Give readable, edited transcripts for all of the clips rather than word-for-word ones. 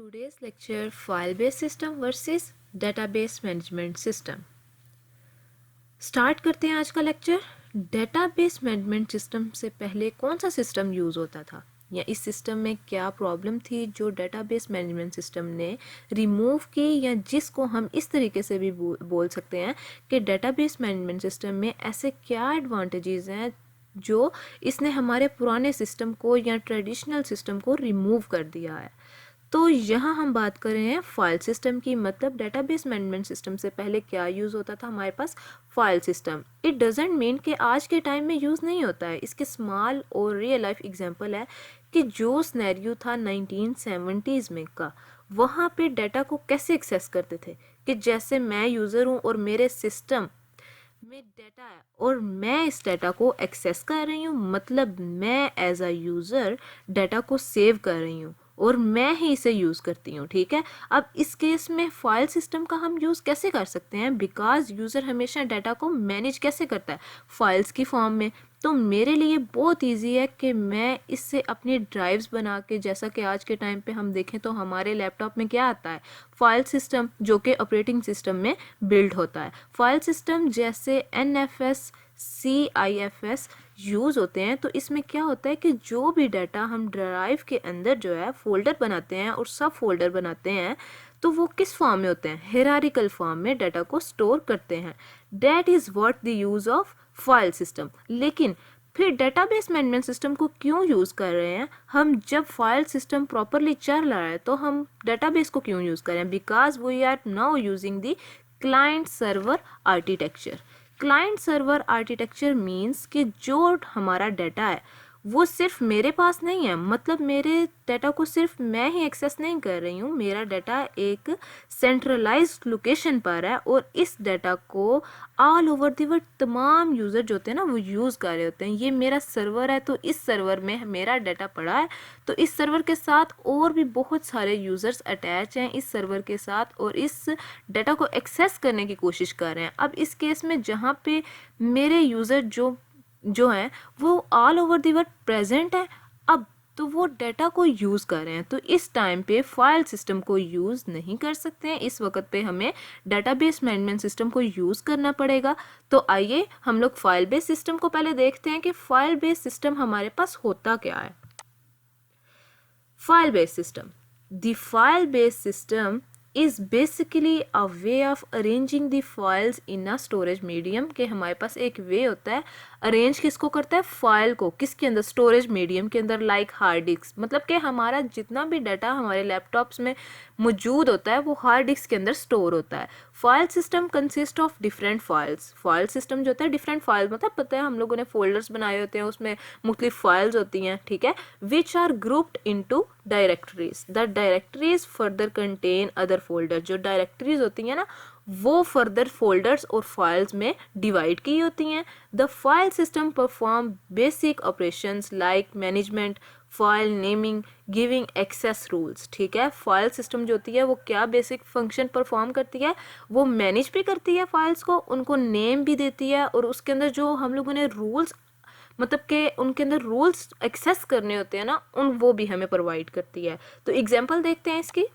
today's lecture, file-based system versus database management system. Start करते हैं आज का लेक्चर। डेटाबेस मैनेजमेंट सिस्टम से पहले कौन सा सिस्टम यूज़ होता था या इस सिस्टम में क्या प्रॉब्लम थी जो डेटाबेस मैनेजमेंट सिस्टम ने रिमूव की, या जिसको हम इस तरीके से भी बोल सकते हैं कि डेटाबेस मैनेजमेंट सिस्टम में ऐसे क्या एडवांटेजेस हैं जो इसने हमारे पुराने सिस्टम को या ट्रेडिशनल सिस्टम को रिमूव कर दिया है। तो यहाँ हम बात कर रहे हैं फाइल सिस्टम की, मतलब डेटाबेस मैनेजमेंट सिस्टम से पहले क्या यूज़ होता था हमारे पास, file system. It doesn't mean कि आज के टाइम में यूज़ नहीं होता है। इसके स्मॉल और रियल लाइफ एग्जांपल है कि जो सिनेरियो था 1970s में का, वहाँ पे डाटा को कैसे एक्सेस करते थे कि जैसे मैं यूज़र हूँ और मेरे सिस्टम में डाटा है और मैं इस डाटा को एक्सेस कर रही हूँ, मतलब मैं एज अ यूज़र डाटा को सेव कर रही हूँ और मैं ही इसे यूज़ करती हूँ। ठीक है, अब इस केस में फाइल सिस्टम का हम यूज़ कैसे कर सकते हैं, बिकॉज यूज़र हमेशा डाटा को मैनेज कैसे करता है, फाइल्स की फॉर्म में। तो मेरे लिए बहुत इजी है कि मैं इससे अपनी ड्राइव्स बना के, जैसा कि आज के टाइम पे हम देखें तो हमारे लैपटॉप में क्या आता है, फाइल सिस्टम, जो कि ऑपरेटिंग सिस्टम में बिल्ड होता है। फाइल सिस्टम जैसे NFS, CIFS यूज़ होते हैं। तो इसमें क्या होता है कि जो भी डाटा हम ड्राइव के अंदर जो है फोल्डर बनाते हैं और सब फोल्डर बनाते हैं, तो वो किस फॉर्म में होते हैं, हिरारिकल फॉर्म में डाटा को स्टोर करते हैं। That is what the use of file system. लेकिन फिर डेटाबेस मैनेजमेंट सिस्टम को क्यों यूज़ कर रहे हैं हम, जब फाइल सिस्टम प्रॉपरली चल रहा है तो हम डेटाबेस को क्यों यूज़ कर रहे हैं, because we are now using the client server architecture. Client server architecture means कि जो हमारा डाटा है वो सिर्फ मेरे पास नहीं है, मतलब मेरे डाटा को सिर्फ मैं ही एक्सेस नहीं कर रही हूँ, मेरा डाटा एक सेंट्रलाइज्ड लोकेशन पर है और इस डाटा को ऑल ओवर द वर्ल्ड तमाम यूज़र जो होते हैं ना वो यूज़ कर रहे होते हैं। ये मेरा सर्वर है, तो इस सर्वर में मेरा डाटा पड़ा है, तो इस सर्वर के साथ और भी बहुत सारे यूज़र्स अटैच हैं इस सर्वर के साथ और इस डाटा को एक्सेस करने की कोशिश कर रहे हैं। अब इस केस में जहाँ पे मेरे यूज़र जो हैं वो all over the world present है, अब तो वो डाटा को यूज़ कर रहे हैं, तो इस टाइम पे फाइल सिस्टम को यूज़ नहीं कर सकते हैं। इस वक्त पे हमें डेटाबेस मैनेजमेंट सिस्टम को यूज़ करना पड़ेगा। तो आइए हम लोग फाइल बेस्ड सिस्टम को पहले देखते हैं कि फाइल बेस्ड सिस्टम हमारे पास होता क्या है। File based system, the file based system is basically a way of arranging the files in a storage medium। के हमारे पास एक वे होता है, अरेंज किसको करता है, फाइल को, किसके अंदर, स्टोरेज मीडियम के अंदर, लाइक हार्ड डिस्क। मतलब कि हमारा जितना भी डाटा हमारे लैपटॉप्स में मौजूद होता है वो हार्ड डिस्क के अंदर स्टोर होता है। File system consist of different files. File system जो होता है डिफरेंट फाइल्स, मतलब पता है हम लोगों ने फोल्डर्स बनाए होते हैं, उसमें मुख्तलिफ फाइल्स होती हैं, ठीक है, which are grouped into directories. The directories further contain other folder. जो डायरेक्टरीज होती हैं ना वो फर्दर फोल्डर्स और फाइल्स में डिवाइड की होती हैं। The file system perform basic operations like management, file naming, giving access rules. ठीक है, फाइल सिस्टम जो होती है वो क्या बेसिक फंक्शन परफॉर्म करती है, वो मैनेज भी करती है फाइल्स को, उनको नेम भी देती है और उसके अंदर जो हम लोगों ने रूल्स, मतलब कि उनके अंदर रूल्स एक्सेस करने होते हैं ना, वो भी हमें प्रोवाइड करती है। तो एग्जांपल देखते हैं इसकी।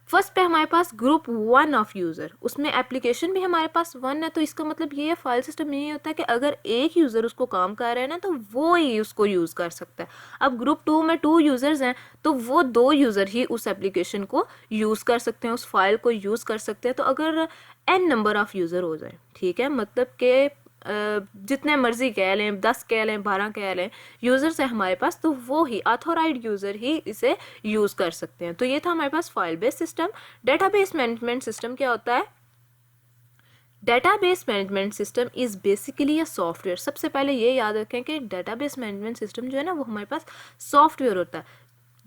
फर्स्ट पे हमारे पास ग्रुप 1 ऑफ यूज़र, उसमें एप्लीकेशन भी हमारे पास 1 है, तो इसका मतलब ये है फाइल सिस्टम में ये होता है कि अगर एक यूज़र उसको काम कर रहा है ना तो वो ही उसको यूज़ कर सकता है। अब ग्रुप 2 में 2 यूज़र्स हैं तो वो 2 यूज़र ही उस एप्लीकेशन को यूज़ कर सकते हैं, उस फाइल को यूज़ कर सकते हैं। तो अगर n नंबर ऑफ़ यूज़र हो जाए, ठीक है, मतलब कि जितने मर्जी कह लें, 10 कह लें, 12 कह लें यूज़र्स है हमारे पास, तो वो ही ऑथोराइज्ड यूज़र ही इसे यूज़ कर सकते हैं। तो ये था हमारे पास file based system. Database management system क्या होता है, database management system is basically a software. सबसे पहले ये याद रखें कि डेटाबेस मैनेजमेंट सिस्टम जो है ना वो हमारे पास सॉफ्टवेयर होता है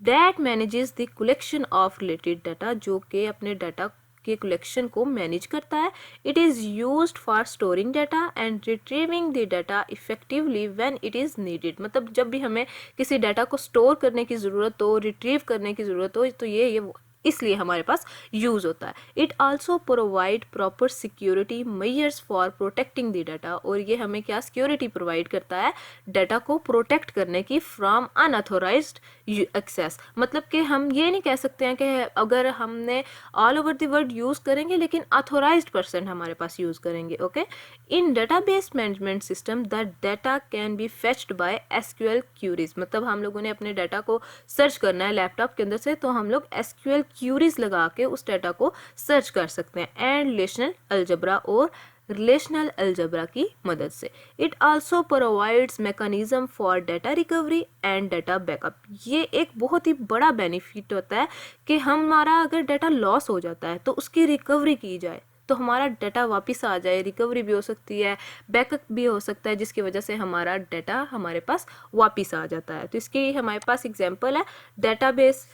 that manages the collection of related data, जो कि अपने डाटा के कलेक्शन को मैनेज करता है। It is used for storing data and retrieving the data effectively when it is needed. मतलब जब भी हमें किसी डाटा को स्टोर करने की ज़रूरत हो, रिट्रीव करने की ज़रूरत हो, तो ये इसलिए हमारे पास यूज़ होता है। It also provide proper security measures for protecting the data, और ये हमें क्या सिक्योरिटी प्रोवाइड करता है, डाटा को प्रोटेक्ट करने की फ्रॉम अनऑथोराइज्ड एक्सेस। मतलब कि हम ये नहीं कह सकते हैं कि अगर हमने all over the world use करेंगे लेकिन अथोराइज्ड पर्सन हमारे पास यूज़ करेंगे। Okay, in database management system the data can be fetched by SQL queries. मतलब हम लोगों ने अपने डाटा को सर्च करना है लैपटॉप के अंदर से, तो हम लोग एसक्यूएल क्यूरीज लगा के उस डाटा को सर्च कर सकते हैं एंड रिलेशनल अलजबरा और रिलेशनल अलजबरा की मदद से। It also provides mechanism for data recovery and data backup. ये एक बहुत ही बड़ा बेनिफिट होता है कि हमारा अगर डाटा लॉस हो जाता है तो उसकी रिकवरी की जाए, तो हमारा डाटा वापस आ जाए। रिकवरी भी हो सकती है, बैकअप भी हो सकता है, जिसकी वजह से हमारा डाटा हमारे पास वापस आ जाता है। तो इसकी हमारे पास एग्जांपल है डेटाबेस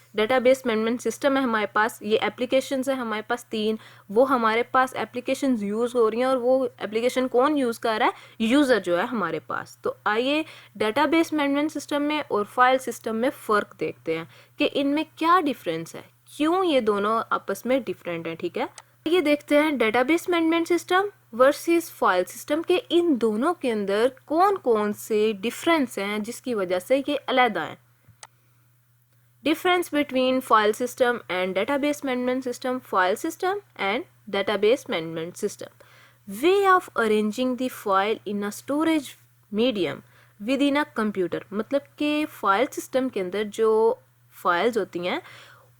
मैनेजमेंट सिस्टम है हमारे पास, ये एप्लीकेशंस है हमारे पास 3, वो हमारे पास एप्लीकेशंस यूज़ हो रही हैं और वो एप्लीकेशन कौन यूज़ कर रहा है, यूज़र जो है हमारे पास। तो आइए डेटाबेस मैनेजमेंट सिस्टम में और फाइल सिस्टम में फ़र्क देखते हैं कि इनमें क्या डिफरेंस है, क्यों ये दोनों आपस में डिफरेंट हैं। ठीक है, ये देखते हैं database management system versus file system के इन दोनों के अंदर कौन कौन से डिफरेंस हैं जिसकी वजह से ये अलग हैं। Difference between file system and database management system. File system and database management system, way of arranging the file in a storage medium with in a computer. मतलब कि फाइल सिस्टम के अंदर जो फाइल्स होती हैं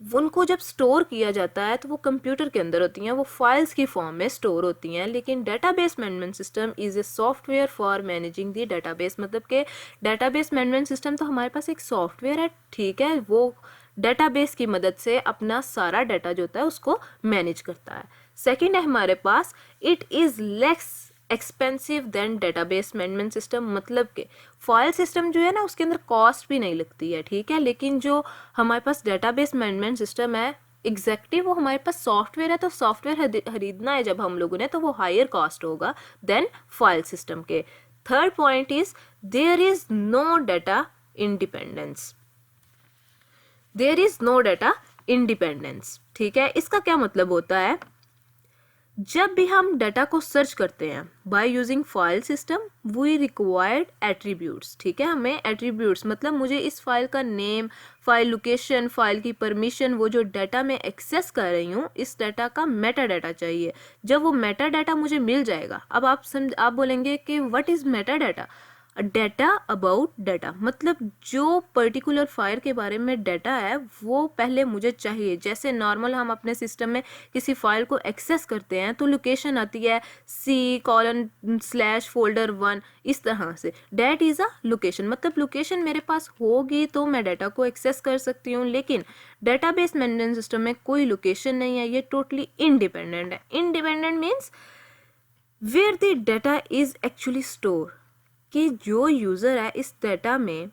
उनको जब स्टोर किया जाता है तो वो कंप्यूटर के अंदर होती हैं, वो फाइल्स की फॉर्म में स्टोर होती हैं। लेकिन database management system is a software for managing the database. मतलब कि डेटाबेस मैनेजमेंट सिस्टम तो हमारे पास एक सॉफ्टवेयर है, ठीक है, वो डेटाबेस की मदद से अपना सारा डाटा जो होता है उसको मैनेज करता है। सेकेंड है हमारे पास, it is less expensive than database management system. मतलब कि फाइल सिस्टम जो है ना उसके अंदर कॉस्ट भी नहीं लगती है, ठीक है, लेकिन जो हमारे पास डेटाबेस मैनेजमेंट सिस्टम है एग्जैक्टली वो हमारे पास सॉफ्टवेयर है, तो सॉफ्टवेयर खरीदना है जब हम लोगों ने तो वो हायर कॉस्ट होगा देन फाइल सिस्टम के। Third point is there is no data independence. There is no data independence, ठीक है, इसका क्या मतलब होता है, जब भी हम डाटा को सर्च करते हैं by using file system we required attributes. ठीक है, हमें एट्रीब्यूट्स मतलब मुझे इस फाइल का नेम, फाइल लोकेशन, फाइल की परमिशन, वो जो डाटा मैं एक्सेस कर रही हूँ इस डाटा का मेटा डाटा चाहिए। जब वो मेटा डाटा मुझे मिल जाएगा, अब आप बोलेंगे कि what is Meta data. Data about data, मतलब जो पर्टिकुलर फाइल के बारे में डाटा है वो पहले मुझे चाहिए। जैसे नॉर्मल हम अपने सिस्टम में किसी फाइल को एक्सेस करते हैं तो लोकेशन आती है C:/folder1, इस तरह से डेट इज़ अ लोकेशन। मतलब लोकेशन मेरे पास होगी तो मैं डाटा को एक्सेस कर सकती हूँ, लेकिन डेटाबेस मैनेजमेंट सिस्टम में कोई लोकेशन नहीं है, ये टोटली इंडिपेंडेंट है। Independent means where the data is actually store, कि जो यूज़र है इस डाटा में,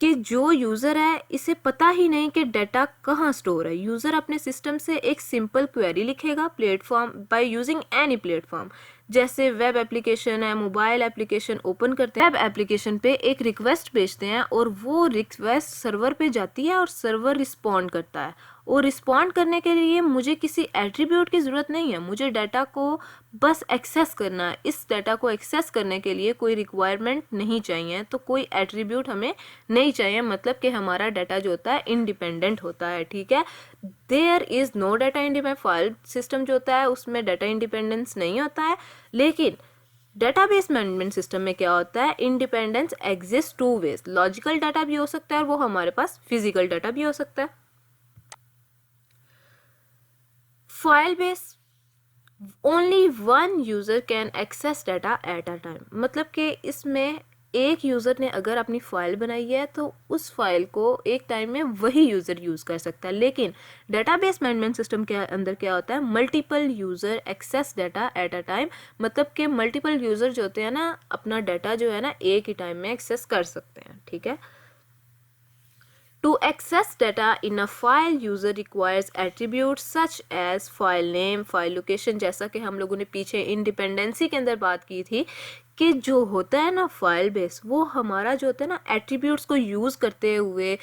कि जो यूज़र है इसे पता ही नहीं कि डाटा कहाँ स्टोर है। यूज़र अपने सिस्टम से एक सिंपल क्वेरी लिखेगा platform by using any platform, जैसे वेब एप्लीकेशन है, मोबाइल एप्लीकेशन ओपन करते हैं, वेब एप्लीकेशन पे एक रिक्वेस्ट भेजते हैं और वो रिक्वेस्ट सर्वर पे जाती है और सर्वर रिस्पॉन्ड करता है। और रिस्पॉन्ड करने के लिए मुझे किसी एट्रीब्यूट की ज़रूरत नहीं है, मुझे डाटा को बस एक्सेस करना है। इस डाटा को एक्सेस करने के लिए कोई रिक्वायरमेंट नहीं चाहिए, तो कोई एट्रीब्यूट हमें नहीं चाहिए। मतलब कि हमारा डाटा जो होता है इंडिपेंडेंट होता है, ठीक है। There is no data independent. File system जो होता है उसमें डाटा इंडिपेंडेंस नहीं होता है, लेकिन डेटाबेस मैनेजमेंट सिस्टम में क्या होता है, independence exist two ways. Logical data भी हो सकता है और वो हमारे पास फिजिकल डाटा भी हो सकता है। File base only one user can access data at a time. मतलब कि इसमें एक यूज़र ने अगर अपनी फ़ाइल बनाई है तो उस फाइल को एक टाइम में वही यूज़र यूज़ कर सकता है। लेकिन डेटाबेस मैनेजमेंट सिस्टम के अंदर क्या होता है, multiple user access data at a time. मतलब कि मल्टीपल यूज़र जो होते हैं ना अपना डाटा जो है ना एक ही टाइम में एक्सेस कर सकते हैं, ठीक है। To access data in a file, user requires attributes such as file name, file location। जैसा कि हम लोगों ने पीछे इंडिपेंडेंसी के अंदर बात की थी कि जो होता है ना फाइल बेस, वो हमारा जो होता है ना एट्रीब्यूट्स को यूज़ करते हुए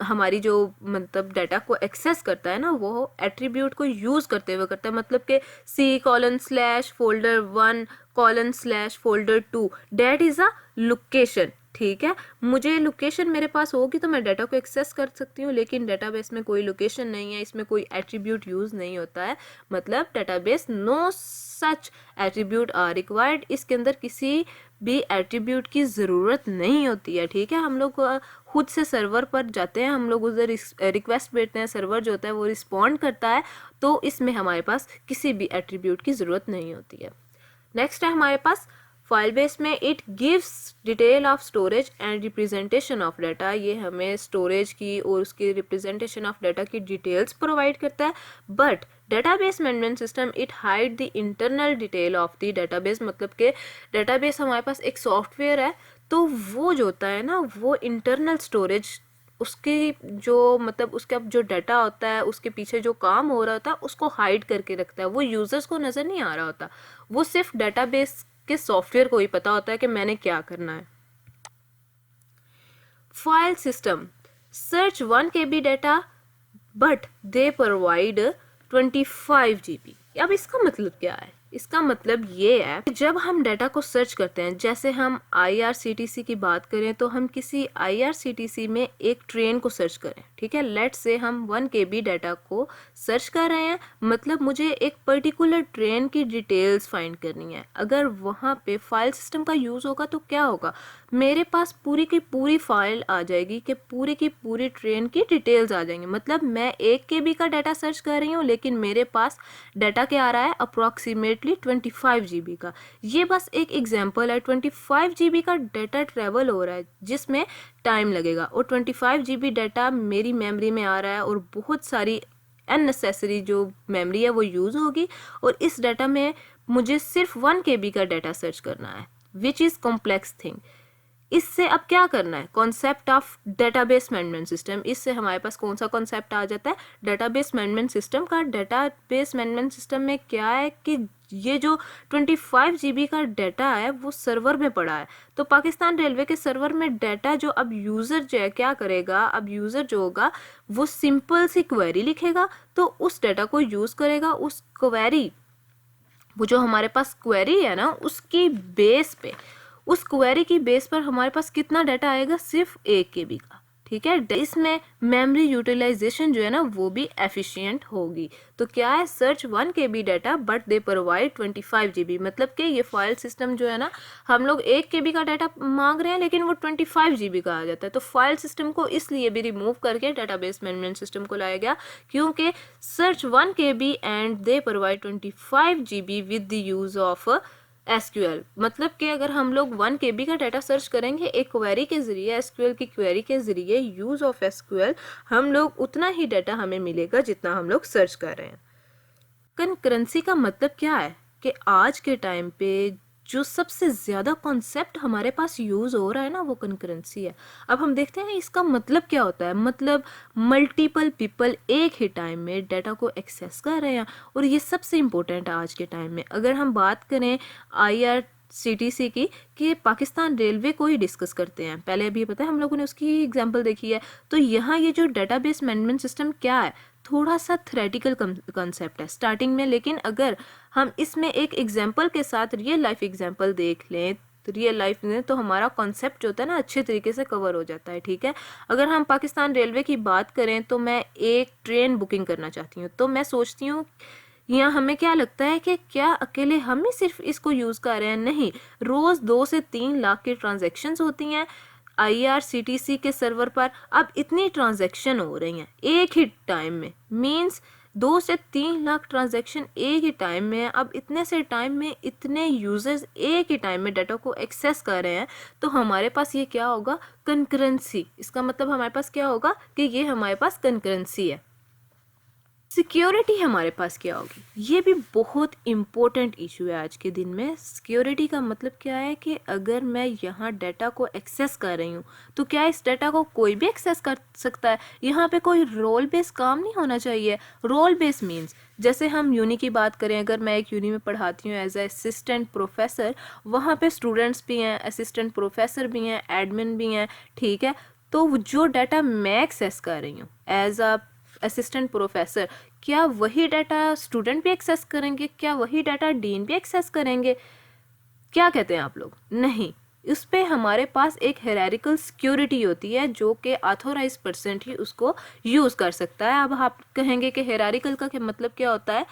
हमारी जो मतलब डाटा को एक्सेस करता है ना, वो एट्रीब्यूट को यूज़ करते हुए करता है। मतलब कि C:\folder1:/folder2 that is a location. ठीक है, मुझे लोकेशन मेरे पास होगी तो मैं डाटा को एक्सेस कर सकती हूँ, लेकिन डाटाबेस में कोई लोकेशन नहीं है, इसमें कोई एट्रीब्यूट यूज़ नहीं होता है। मतलब database no such attribute are required, इसके अंदर किसी भी एट्रीब्यूट की ज़रूरत नहीं होती है। ठीक है, हम लोग खुद से सर्वर पर जाते हैं, हम लोग उधर रिक्वेस्ट भेजते हैं, सर्वर जो होता है वो रिस्पॉन्ड करता है, तो इसमें हमारे पास किसी भी एट्रीब्यूट की ज़रूरत नहीं होती है। नेक्स्ट है हमारे पास फाइल बेस में, it gives detail of storage and representation of data. ये हमें स्टोरेज की और उसकी रिप्रेजेंटेशन ऑफ डाटा की डिटेल्स प्रोवाइड करता है। But database management system it hide the internal detail of the database. मतलब कि डेटाबेस हमारे पास एक सॉफ्टवेयर है, तो वो जो होता है ना, वो इंटरनल स्टोरेज उसकी जो मतलब उसका जो डाटा होता है, उसके पीछे जो काम हो रहा होता है, उसको हाइड करके रखता है। वो यूज़र्स को नज़र नहीं आ रहा होता, वो सिर्फ डेटाबेस के सॉफ्टवेयर को ही पता होता है कि मैंने क्या करना है। File system search 1 KB data but they provide 25 GB। अब इसका मतलब क्या है? इसका मतलब ये है कि जब हम डाटा को सर्च करते हैं, जैसे हम IRCTC की बात करें तो हम किसी IRCTC में एक ट्रेन को सर्च करें। ठीक है, लेट्स से हम 1 KB डाटा को सर्च कर रहे हैं, मतलब मुझे एक पर्टिकुलर ट्रेन की डिटेल्स फाइंड करनी है। अगर वहाँ पे फाइल सिस्टम का यूज़ होगा तो क्या होगा, मेरे पास पूरी की पूरी फाइल आ जाएगी कि पूरी की पूरी ट्रेन की डिटेल्स आ जाएंगी। मतलब मैं 1 KB का डाटा सर्च कर रही हूँ, लेकिन मेरे पास डाटा क्या आ रहा है, अप्रॉक्सीमेटली 25 GB का। ये बस एक एग्जांपल है, 25 GB का डाटा ट्रेवल हो रहा है जिसमें टाइम लगेगा, और 25 GB डाटा मेरी मेमोरी में आ रहा है, और बहुत सारी अननेसेसरी जो मेमोरी है वो यूज़ होगी, और इस डाटा में मुझे सिर्फ 1 KB का डाटा सर्च करना है, विच इज़ कॉम्प्लेक्स थिंग। इससे अब क्या करना है, concept of database management system. इससे हमारे पास कौन सा कॉन्सेप्ट आ जाता है, डेटाबेस मैनेजमेंट सिस्टम का। डेटाबेस मैनेजमेंट सिस्टम में क्या है कि ये जो 25 GB का डाटा है वो सर्वर में पड़ा है, तो पाकिस्तान रेलवे के सर्वर में डाटा जो अब यूज़र जो है क्या करेगा, अब यूज़र जो होगा वो सिंपल सी क्वेरी लिखेगा, तो उस डाटा को यूज़ करेगा। उस क्वेरी, वो जो हमारे पास क्वेरी है ना, उसकी बेस पे, उस क्वेरी की बेस पर हमारे पास कितना डाटा आएगा, सिर्फ 1 KB का। ठीक है, इसमें मेमोरी यूटिलाइजेशन जो है ना वो भी एफिशिएंट होगी। तो क्या है, search 1 KB data but they provide 25 GB। मतलब कि ये फाइल सिस्टम जो है ना, हम लोग 1 KB का डाटा मांग रहे हैं लेकिन वो 25 GB का आ जाता है। तो फाइल सिस्टम को इसलिए भी रिमूव करके डाटाबेस मैनेजमेंट सिस्टम को लाया गया, क्योंकि search 1 KB and they provide 25 GB with the use of SQL। मतलब कि अगर हम लोग 1 KB का डाटा सर्च करेंगे एक क्वेरी के ज़रिए, SQL की क्वेरी के ज़रिए, यूज़ ऑफ SQL, हम लोग उतना ही डाटा हमें मिलेगा जितना हम लोग सर्च कर रहे हैं। कंकरेंसी का मतलब क्या है कि आज के टाइम पे जो सबसे ज़्यादा कॉन्सेप्ट हमारे पास यूज़ हो रहा है ना, वो कंकरेंसी है। अब हम देखते हैं इसका मतलब क्या होता है। मतलब मल्टीपल पीपल एक ही टाइम में डाटा को एक्सेस कर रहे हैं, और ये सबसे इम्पोर्टेंट है आज के टाइम में। अगर हम बात करें IRCTC की, कि पाकिस्तान रेलवे को ही डिस्कस करते हैं, पहले अभी पता है हम लोगों ने उसकी एग्जांपल देखी है। तो यहाँ ये जो डाटाबेस मैनेजमेंट सिस्टम क्या है, थोड़ा सा थ्योरेटिकल कंसेप्ट है स्टार्टिंग में, लेकिन अगर हम इसमें एक एग्जांपल के साथ रियल लाइफ एग्जांपल देख लें, तो रियल लाइफ में तो हमारा कॉन्सेप्ट जो होता है ना अच्छे तरीके से कवर हो जाता है। ठीक है, अगर हम पाकिस्तान रेलवे की बात करें तो मैं एक ट्रेन बुकिंग करना चाहती हूँ, तो मैं सोचती हूँ यहाँ हमें क्या लगता है कि क्या अकेले हम ही सिर्फ इसको यूज़ कर रहे हैं, नहीं, रोज़ 2 से 3 लाख की ट्रांजैक्शंस होती हैं IRCTC के सर्वर पर। अब इतनी ट्रांजैक्शन हो रही हैं एक ही टाइम में, मींस 2 से 3 लाख ट्रांजैक्शन एक ही टाइम में है। अब इतने से टाइम में इतने यूजर्स एक ही टाइम में डाटा को एक्सेस कर रहे हैं, तो हमारे पास ये क्या होगा, कंकरेंसी। इसका मतलब हमारे पास क्या होगा कि ये हमारे पास कंकरेंसी है। सिक्योरिटी हमारे पास क्या होगी, ये भी बहुत इम्पोर्टेंट इशू है आज के दिन में। सिक्योरिटी का मतलब क्या है कि अगर मैं यहाँ डाटा को एक्सेस कर रही हूँ तो क्या इस डाटा को कोई भी एक्सेस कर सकता है। यहाँ पे कोई रोल बेस काम नहीं होना चाहिए। रोल बेस मीन्स, जैसे हम यूनी की बात करें, अगर मैं एक यूनी में पढ़ाती हूँ एज ए असिस्टेंट प्रोफेसर, वहाँ पे स्टूडेंट्स भी हैं, असिस्टेंट प्रोफेसर भी हैं, एडमिन भी हैं। ठीक है, तो जो डाटा मैं एक्सेस कर रही हूँ एज अ असिस्टेंट प्रोफेसर, क्या वही डाटा स्टूडेंट भी एक्सेस करेंगे? क्या वही डाटा डीन भी एक्सेस करेंगे? क्या कहते हैं आप लोग? नहीं, इस पे हमारे पास एक हायरार्किकल सिक्योरिटी होती है जो कि ऑथोराइज पर्सन ही उसको यूज़ कर सकता है। अब आप कहेंगे कि हायरार्किकल का क्या मतलब क्या होता है?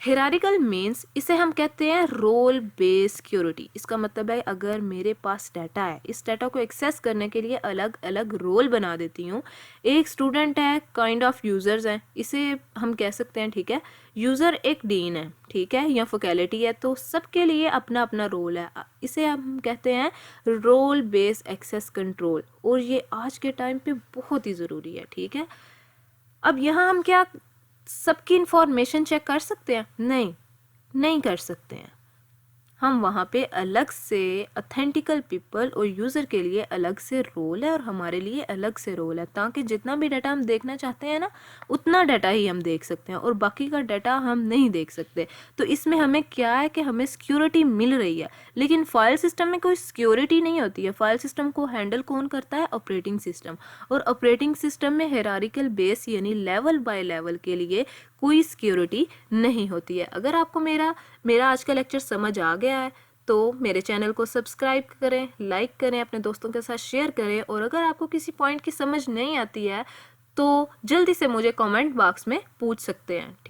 हायरार्किकल मीन्स इसे हम कहते हैं रोल बेस्ड सिक्योरिटी। इसका मतलब है अगर मेरे पास डाटा है, इस डाटा को एक्सेस करने के लिए अलग अलग रोल बना देती हूँ। एक स्टूडेंट है, काइंड ऑफ यूज़र्स हैं, इसे हम कह सकते हैं, ठीक है। यूज़र एक डीन है, ठीक है, या फैकल्टी है, तो सबके लिए अपना अपना रोल है। इसे हम कहते हैं रोल बेस्ड एक्सेस कंट्रोल, और ये आज के टाइम पे बहुत ही ज़रूरी है, ठीक है। अब यहाँ हम क्या सबकी इंफॉर्मेशन चेक कर सकते हैं? नहीं, नहीं कर सकते हैं। हम वहाँ पे अलग से ऑथेंटिकल पीपल और यूज़र के लिए अलग से रोल है और हमारे लिए अलग से रोल है, ताकि जितना भी डाटा हम देखना चाहते हैं ना, उतना डाटा ही हम देख सकते हैं और बाकी का डाटा हम नहीं देख सकते। तो इसमें हमें क्या है कि हमें सिक्योरिटी मिल रही है, लेकिन फाइल सिस्टम में कोई सिक्योरिटी नहीं होती है। फाइल सिस्टम को हैंडल कौन करता है? Operating system. और ऑपरेटिंग सिस्टम में हायरार्किकल बेस यानी लेवल बाय लेवल के लिए कोई सिक्योरिटी नहीं होती है। अगर आपको मेरा आज का लेक्चर समझ आ गया है तो मेरे चैनल को सब्सक्राइब करें, लाइक करें, अपने दोस्तों के साथ शेयर करें, और अगर आपको किसी पॉइंट की समझ नहीं आती है तो जल्दी से मुझे कमेंट बॉक्स में पूछ सकते हैं, ठीक।